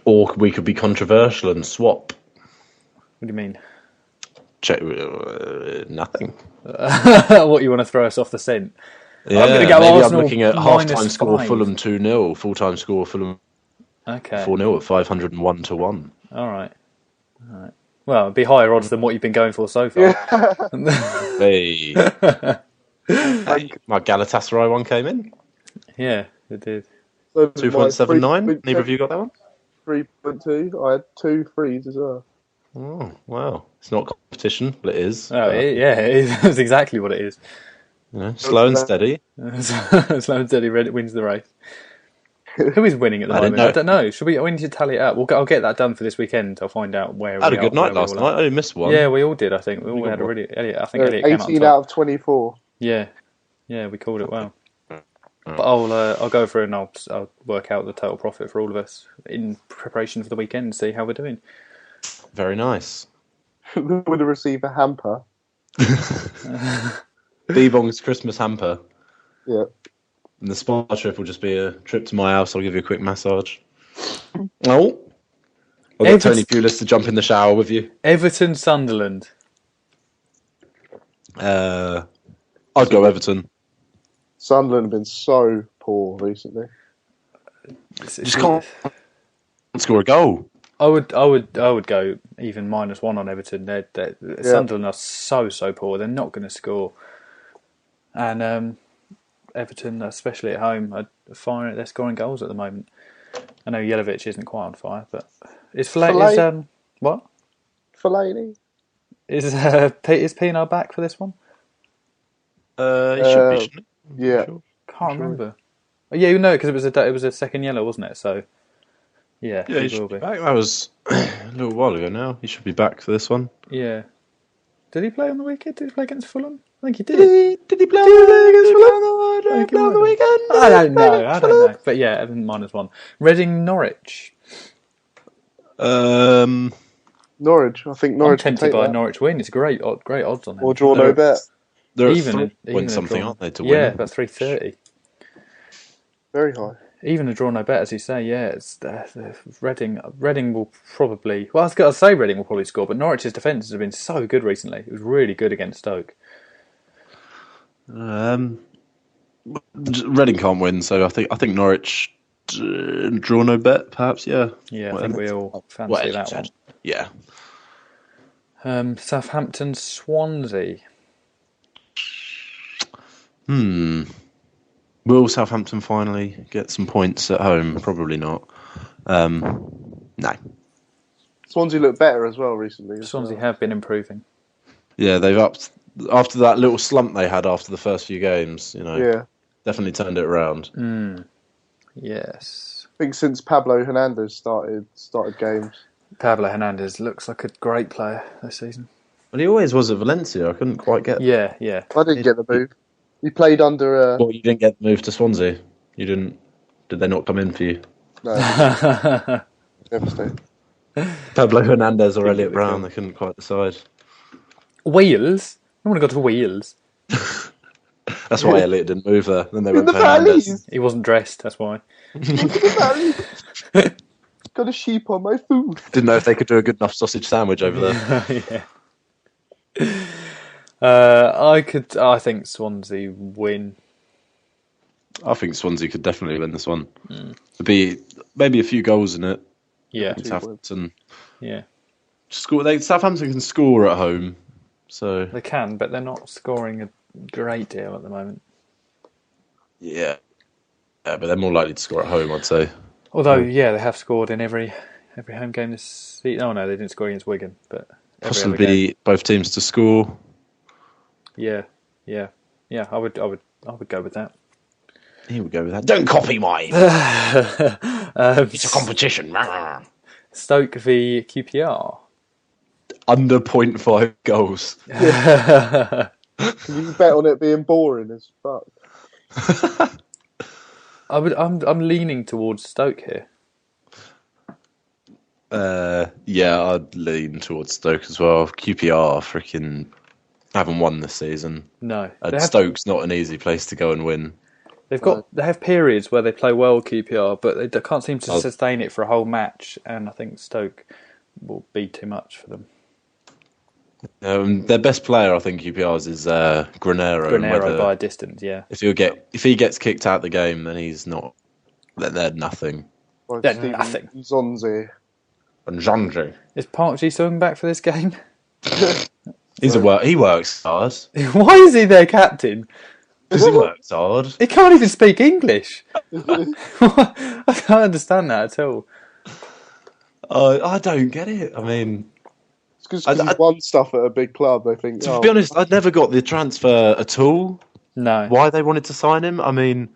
Or we could be controversial and swap. What do you mean? Nothing. What, you want to throw us off the scent? Yeah, I'm going to go maybe Arsenal I'm looking at half-time score -5. Fulham 2-0, full-time score Fulham 4-0 at 501 to 1. All right. Well, it'd be higher odds than what you've been going for so far. Hey. My Galatasaray one came in. Yeah, it did. So 2.79. Neither of you got that one? 3.2. I had 2 threes as well. Oh, wow. It's not competition, but it is. Oh, it is. That's exactly what it is. Slow and steady. Slow and steady wins the race. Who is winning at the moment? I don't know. We need to tally it up. I'll get that done for this weekend. I'll find out where we are. I had a good night last night. I only missed one. Yeah, we all did, I think. We all had a really... I think Elliot came 18 out of 24. Yeah, we called it well. But I'll go through and I'll work out the total profit for all of us in preparation for the weekend, see how we're doing. very nice. Would have received a hamper. Bebong's Christmas hamper. Yeah. And the spa trip will just be a trip to my house. I'll give you a quick massage. Oh. I'll get Tony Pulis to jump in the shower with you. Everton, Sunderland. I'd go Everton. Sunderland have been so poor recently. Just can't score a goal. I would go even -1 on Everton. Sunderland are so poor. They're not going to score. And Everton, especially at home, they're scoring goals at the moment. I know Jelavic isn't quite on fire, but what? Fellaini? Is Pienaar back for this one? He should be, shouldn't he? Yeah. Sure. Can't remember. Oh, yeah, no, because it was a second yellow, wasn't it? So yeah, he should be back. That was a little while ago now. He should be back for this one. Yeah. Did he play on the weekend? Did he play against Fulham? I think he did. Did he play against Fulham on the weekend? I don't know. But yeah, Everton -1. Reading, Norwich. Norwich. I think Norwich. I'm tempted by a Norwich win. It's great odds on them. Or draw no bet. They're even something, aren't they? To win? Yeah, about 330. Very high. Even a draw no bet, as you say. Yeah, it's Reading. Reading will probably. Well, I was going to say Reading will probably score, but Norwich's defences have been so good recently. It was really good against Stoke. Reading can't win, so I think Norwich draw no bet, perhaps. Yeah. Yeah, I think we all fancy that one. Yeah. Southampton, Swansea. Will Southampton finally get some points at home? Probably not. No. Swansea look better as well recently. Swansea have been improving. Yeah, they've upped after that little slump they had after the first few games. Yeah, definitely turned it around. Yes. I think since Pablo Hernandez started games. Pablo Hernandez looks like a great player this season. Well, he always was at Valencia. I couldn't quite get. Yeah. I didn't get the move. He played under. Well, you didn't get the move to Swansea. You didn't. Did they not come in for you? No. Devastating. Pablo Hernandez or Elliot Brown. They couldn't quite decide. Wales. I want to go to Wales. That's why Elliot didn't move there. Then they In went the for Hernandez. valleys. He wasn't dressed. That's why. Got a sheep on my food. Didn't know if they could do a good enough sausage sandwich over there. Yeah. I think Swansea win. I think Swansea could definitely win this one. There'd be maybe a few goals in it. Yeah. Southampton. Yeah. Southampton can score at home, so They can, but they're not scoring a great deal at the moment. yeah, but they're more likely to score at home, I'd say. Although, they have scored in every home game this season. Oh no, they didn't score against Wigan, but Possibly both teams to score. Yeah. I would go with that. Here we go with that. Don't copy mine. It's a competition. Stoke v QPR. Under 0.5 goals. Can you bet on it being boring as fuck? I'm leaning towards Stoke here. Yeah, I'd lean towards Stoke as well. QPR freaking haven't won this season. No, Stoke's not an easy place to go and win. They have periods where they play well QPR, but they can't seem to sustain it for a whole match, and I think Stoke will be too much for them. Their best player, I think, QPR's is Granero. Granero by a distance, yeah. If he gets kicked out of the game, then he's not. Then they're nothing. They're nothing. Zonzi. And Zonzi. Is Parkji Sung back for this game? He works hard. Why is he their captain? Because he works hard. He can't even speak English. I can't understand that at all. I don't get it. I mean, it's because he's won stuff at a big club. They think. To be honest, I never got the transfer at all. No. Why they wanted to sign him? I mean,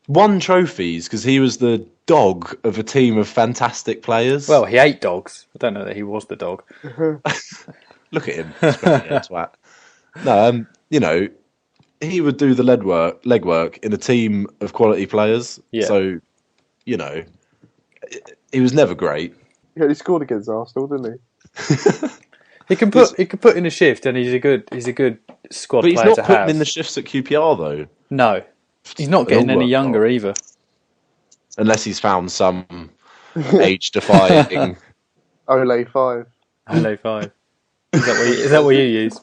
won trophies because he was the dog of a team of fantastic players. Well, he ate dogs. I don't know that he was the dog. Look at him, twat. No, he would do the legwork in a team of quality players. Yeah. So, he was never great. Yeah, he scored against Arsenal, didn't he? He can put in a shift, and he's a good squad player to have. But he's not putting in the shifts at QPR though. No, he's not getting any younger either. Unless he's found some age-defying Ole 5. Ole 5. Is that what you use?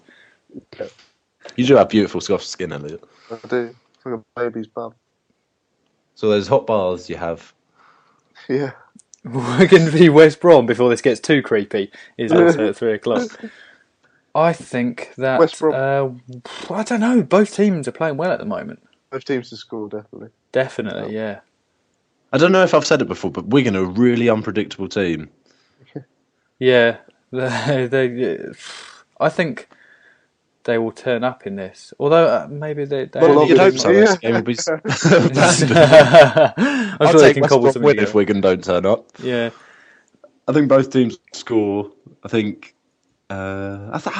Yeah. You do have beautiful soft skin, Elliot. I do. It's like a baby's bum. So those hot bars you have. Yeah. We're going to be West Brom before this gets too creepy. Is also at 3:00. I think that West Brom. I don't know. Both teams are playing well at the moment. Both teams to score, definitely. Definitely, yeah. I don't know if I've said it before, but Wigan are a really unpredictable team. Yeah, I think they will turn up in this. Although maybe they Well, you'd hope so. Yeah. This game will be. I'm sure they can cobble something win if Wigan don't turn up. Yeah, I think both teams score. I think. West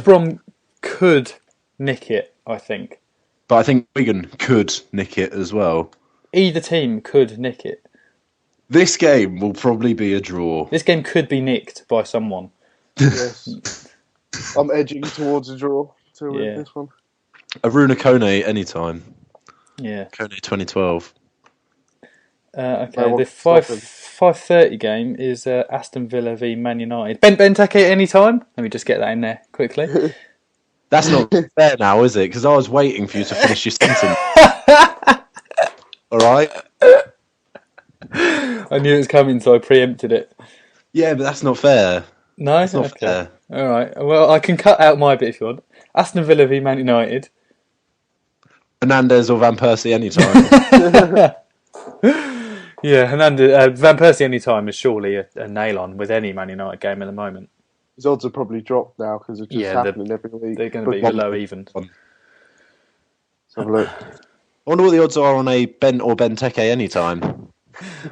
Brom could nick it. I think, but I think Wigan could nick it as well. Either team could nick it. This game will probably be a draw. This game could be nicked by someone. Yes. I'm edging towards a draw to win this one. Aruna Kone anytime. Yeah. Kone 2012. Okay, the 5:30 game is Aston Villa v Man United. Benteke anytime? Let me just get that in there quickly. That's not fair now, is it? Because I was waiting for you to finish your sentence. All right. I knew it was coming, so I preempted it. Yeah, but that's not fair. No, it's not fair. All right. Well, I can cut out my bit if you want. Aston Villa v Man United. Hernandez or Van Persie anytime. Yeah, Hernandez, Van Persie anytime is surely a nail on with any Man United game at the moment. His odds have probably dropped now because it's just happening every week. They're going to be below even. Let's have a look. I wonder what the odds are on a Bent or Benteke anytime.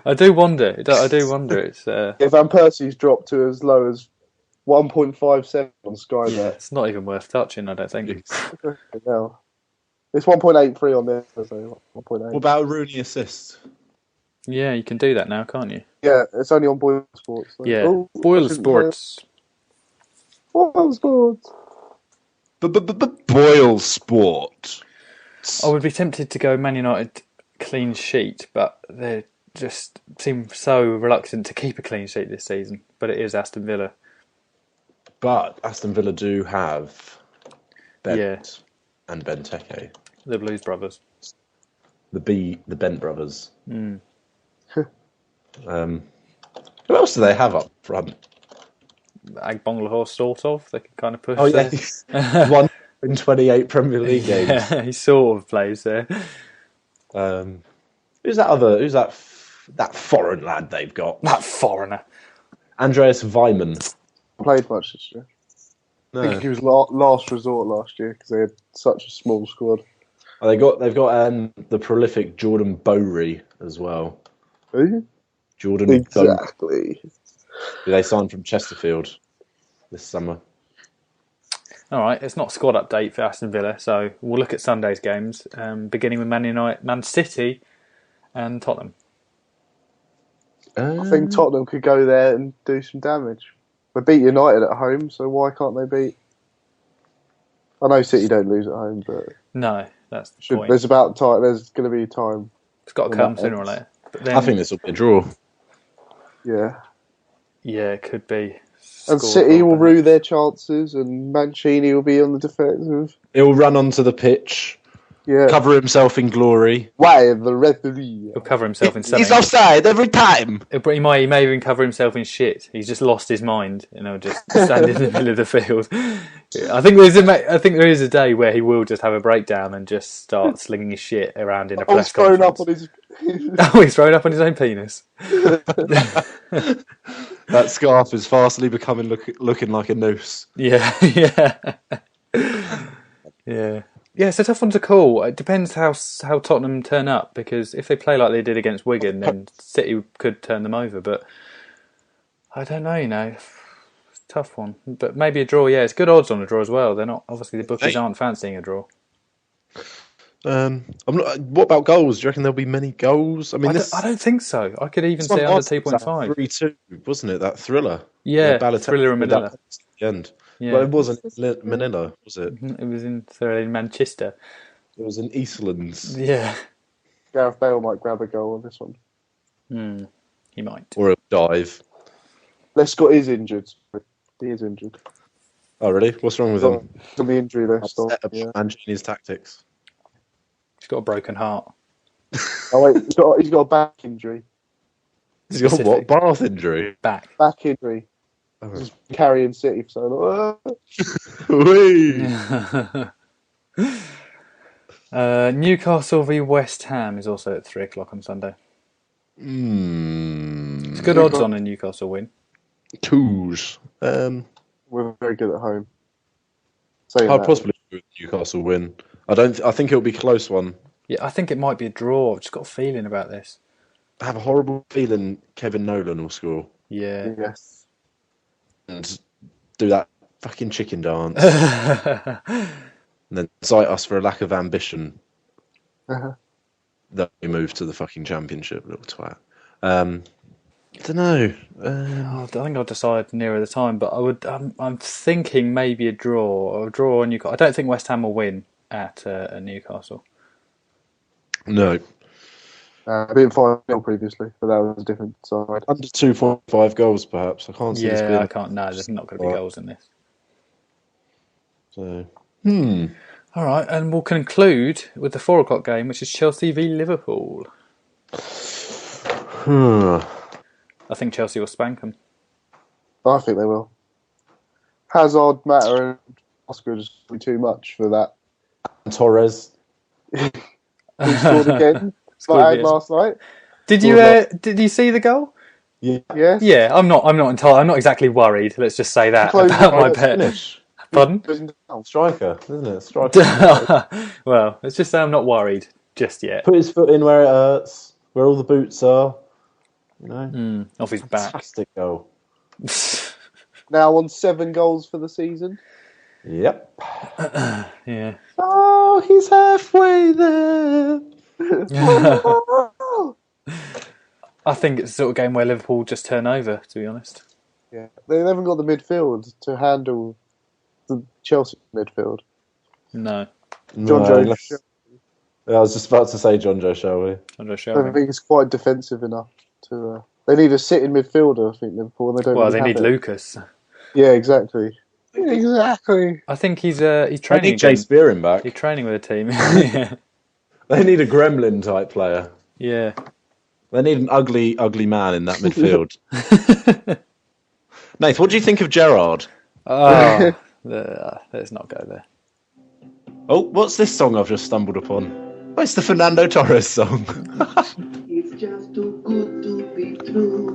I do wonder. It's Van Persie's dropped to as low as 1.57 on Sky. Yeah, it's not even worth touching, I don't think. No. It's 1.83 on there. So 1.8. What about Rooney assist? Yeah, you can do that now, can't you? Yeah, it's only on Boyle Sports. So. Yeah, Boyle Sports. Boyle Sports. Boyle Sport. I would be tempted to go Man United clean sheet, but they just seem so reluctant to keep a clean sheet this season. But it is Aston Villa. But Aston Villa do have Bent and Benteke. The Blues brothers. The Bent brothers. Mm. Who else do they have up front? Agbonlahor, sort of. They can kind of push. Oh, yeah. One in 28 Premier League games. Yeah, he sort of plays there. Who's that foreign lad they've got? That foreigner. Andreas Weimann. Played much this year. No. I think he was last resort last year because they had such a small squad. Oh, they've got the prolific Jordan Bowery as well. Who? Jordan Exactly. Who they signed from Chesterfield this summer. All right, it's not squad update for Aston Villa, so we'll look at Sunday's games, beginning with Man United, Man City, and Tottenham. I think Tottenham could go there and do some damage. They beat United at home, so why can't they beat? I know City don't lose at home, but no, that's the point. There's about time. There's going to be time. It's got to come sooner or later. But then, I think this will be a draw. Yeah. Yeah, it could be. And City will rue their chances, and Mancini will be on the defensive. He'll run onto the pitch. Yeah. Cover himself in glory. Why the referee? He'll cover himself in something. He's offside every time. He may even cover himself in shit. He's just lost his mind, just stand in the middle of the field. I think there is a day where he will just have a breakdown and just start slinging his shit around in a press conference. He's thrown up on his own penis. That scarf is fastly becoming looking like a noose. Yeah. Yeah, it's a tough one to call. It depends how Tottenham turn up, because if they play like they did against Wigan, then City could turn them over. But I don't know, it's a tough one. But maybe a draw. Yeah, it's good odds on a draw as well. They're not, obviously the bookies aren't fancying a draw. What about goals? Do you reckon there'll be many goals? I mean, I don't think so. I could even say under 2.5. 3-2, wasn't it? That thriller. Yeah, thriller in Manila. At the end. Yeah. Well, it wasn't Manila, was it? It was in Manchester. It was in Eastlands. Yeah. Gareth Bale might grab a goal on this one. He might. Or a dive. Lescott is injured. He is injured. Oh, really? What's wrong with him? On the injury list. Mancini's tactics. He's got a broken heart. Oh wait, he's got a back injury. He's got what? Bath injury? Back injury. Oh. Just carrying City for so long. Newcastle v West Ham is also at 3:00 on Sunday. It's good odds on a Newcastle win. Twos. We're very good at home. I'd possibly do a Newcastle win. I think it'll be a close one. Yeah, I think it might be a draw. I've just got a feeling about this. I have a horrible feeling Kevin Nolan will score. Yeah. Yes. And do that fucking chicken dance. And then cite us for a lack of ambition. That we move to the fucking championship, little twat. I don't know. I think I'll decide nearer the time, but I'm thinking maybe a draw. A draw on Newcastle. I don't think West Ham will win at Newcastle. No. I've been 5-0 previously, but that was a different side. Under 2.5 goals, perhaps. I can't see this being... I can't. No, there's not going to be goals in this. So, All right, and we'll conclude with the 4:00 game, which is Chelsea v Liverpool. I think Chelsea will spank them. I think they will. Hazard, Mata, and Oscar just be too much for that. And Torres. He scored again. Last night. Did you see the goal? Yeah. Yes. Yeah, I'm not exactly worried. Let's just say that about my bet. Finish. Pardon? Striker, isn't it? Striker. Well, let's just say I'm not worried just yet. Put his foot in where it hurts, where all the boots are. You know, off his back. Fantastic goal. Now on 7 goals for the season. Yep. Yeah. Oh, he's halfway there. I think it's the sort of game where Liverpool just turn over, to be honest. Yeah, they haven't got the midfield to handle the Chelsea midfield. No. John Joe. I was just about to say John Joe Shelby. I think it's quite defensive enough to. They need a sitting midfielder, I think, Liverpool. And they don't. Well, really they need Lucas. Yeah, exactly. Exactly. I think he's training. I need Jay Spearing back. He's training with a team. Yeah. They need a gremlin type player. Yeah. They need an ugly man in that midfield. Nath, what do you think of Gerrard? Oh, let's not go there. Oh, what's this song I've just stumbled upon? Oh, it's the Fernando Torres song. It's just too good to be true.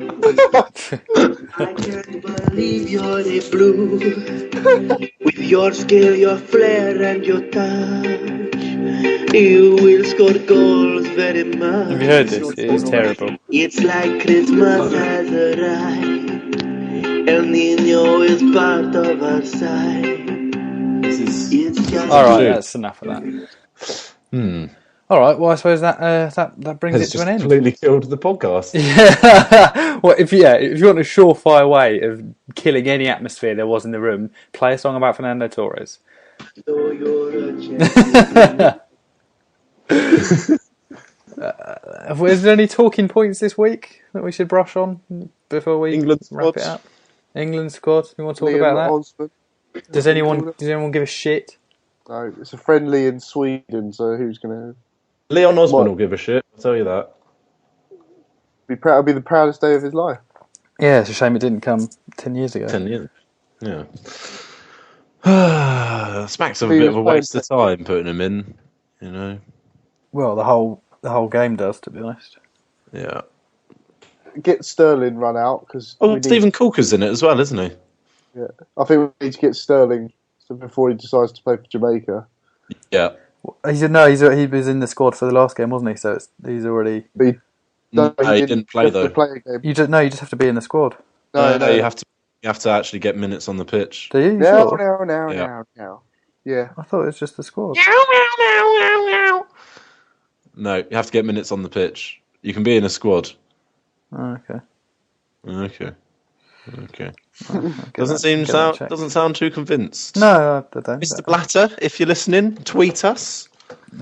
I can't believe you're a blue. With your skill, your flair, and your touch, you will score goals very much. Have you heard this? It is terrible. It's like Christmas has arrived. El Niño is part of our side. All right, that's enough of that. All right, well, I suppose that brings it to an end. Completely killed the podcast. Yeah. Well, if you want a surefire way of killing any atmosphere there was in the room, play a song about Fernando Torres. Is there any talking points this week that we should brush on before we wrap it up? England squad. You want to talk about that? Hotspur. Does anyone give a shit? No, it's a friendly in Sweden, so who's going to... Leon Osman will give a shit, I'll tell you that. It'll be the proudest day of his life. Yeah, it's a shame it didn't come 10 years ago. 10 years. Yeah. Smacks of a bit of a waste of time putting him in, you know. Well, the whole game does, to be honest. Yeah. Get Sterling run out because. Stephen Corker's in it as well, isn't he? Yeah, I think we need to get Sterling before he decides to play for Jamaica. Yeah. He was in the squad for the last game, wasn't he? So he's already. But he didn't play though. Play a game. You just have to be in the squad. No. You have to actually get minutes on the pitch. Do you? No. Yeah. Yeah. I thought it was just the squad. No, you have to get minutes on the pitch. You can be in a squad. Oh, okay. Doesn't sound too convinced. No, I don't. Mr. Blatter, if you're listening, tweet us.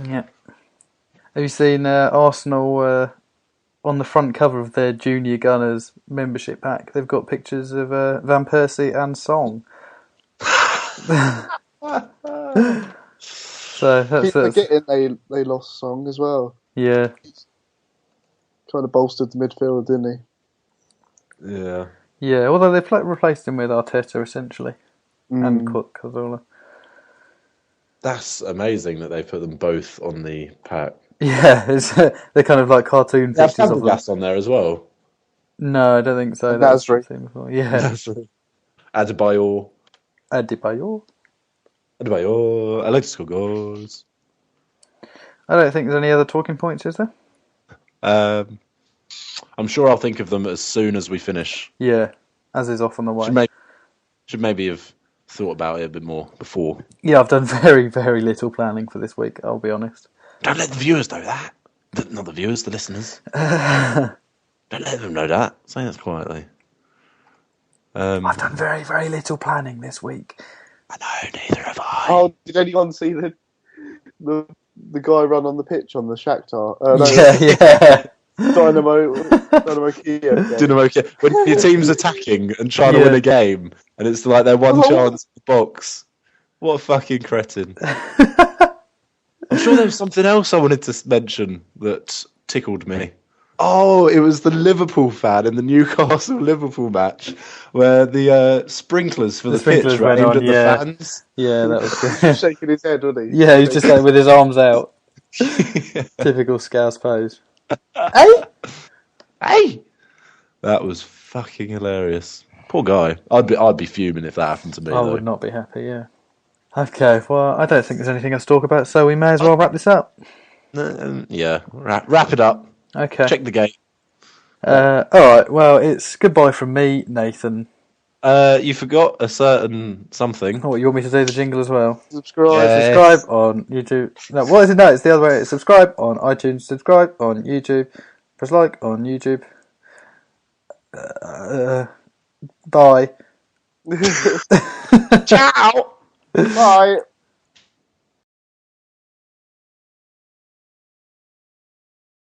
Yeah. Have you seen Arsenal on the front cover of their Junior Gunners membership pack? They've got pictures of Van Persie and Song. So that's forgetting they lost Song as well. Yeah. Kind of bolstered the midfield, didn't he? Yeah. Yeah, although they replaced him with Arteta essentially, and Cazorla. That's amazing that they put them both on the pack. Yeah, they're kind of like cartoon pictures of them. Fabregas on there as well. No, I don't think so. Nasri. Yeah. Nasri. Adebayor. I like to score goals. I don't think there's any other talking points, is there? I'm sure I'll think of them as soon as we finish. Yeah, as is often the way. Should maybe have thought about it a bit more before. Yeah, I've done very, very little planning for this week, I'll be honest. Don't let the viewers know that. Not the viewers, the listeners. Don't let them know that. Say that quietly. I've done very, very little planning this week. I know, neither have I. Oh, did anyone see the guy run on the pitch on the Shakhtar? Yeah. Dynamo Kiev. Dynamo Kiev. When your team's attacking and trying to win a game, and it's like their one chance in the box. What a fucking cretin. I'm sure there was something else I wanted to mention that tickled me. Oh, it was the Liverpool fan in the Newcastle-Liverpool match where the sprinklers for the pitch were aimed at the fans. Yeah, that was good. He was shaking his head, wasn't he? Yeah, he's just like with his arms out. Typical Scouse pose. Hey! That was fucking hilarious. Poor guy. I'd be fuming if that happened to me. I would not be happy, yeah. Okay, well, I don't think there's anything else to talk about, so we may as well wrap this up. Yeah, wrap it up. Okay. Check the gate. Alright, well, it's goodbye from me, Nathan. You forgot a certain something. Oh, you want me to do the jingle as well? Subscribe on YouTube. No, what is it? No, it's the other way. It's subscribe on iTunes, subscribe on YouTube, press like on YouTube. Bye. Ciao. Bye.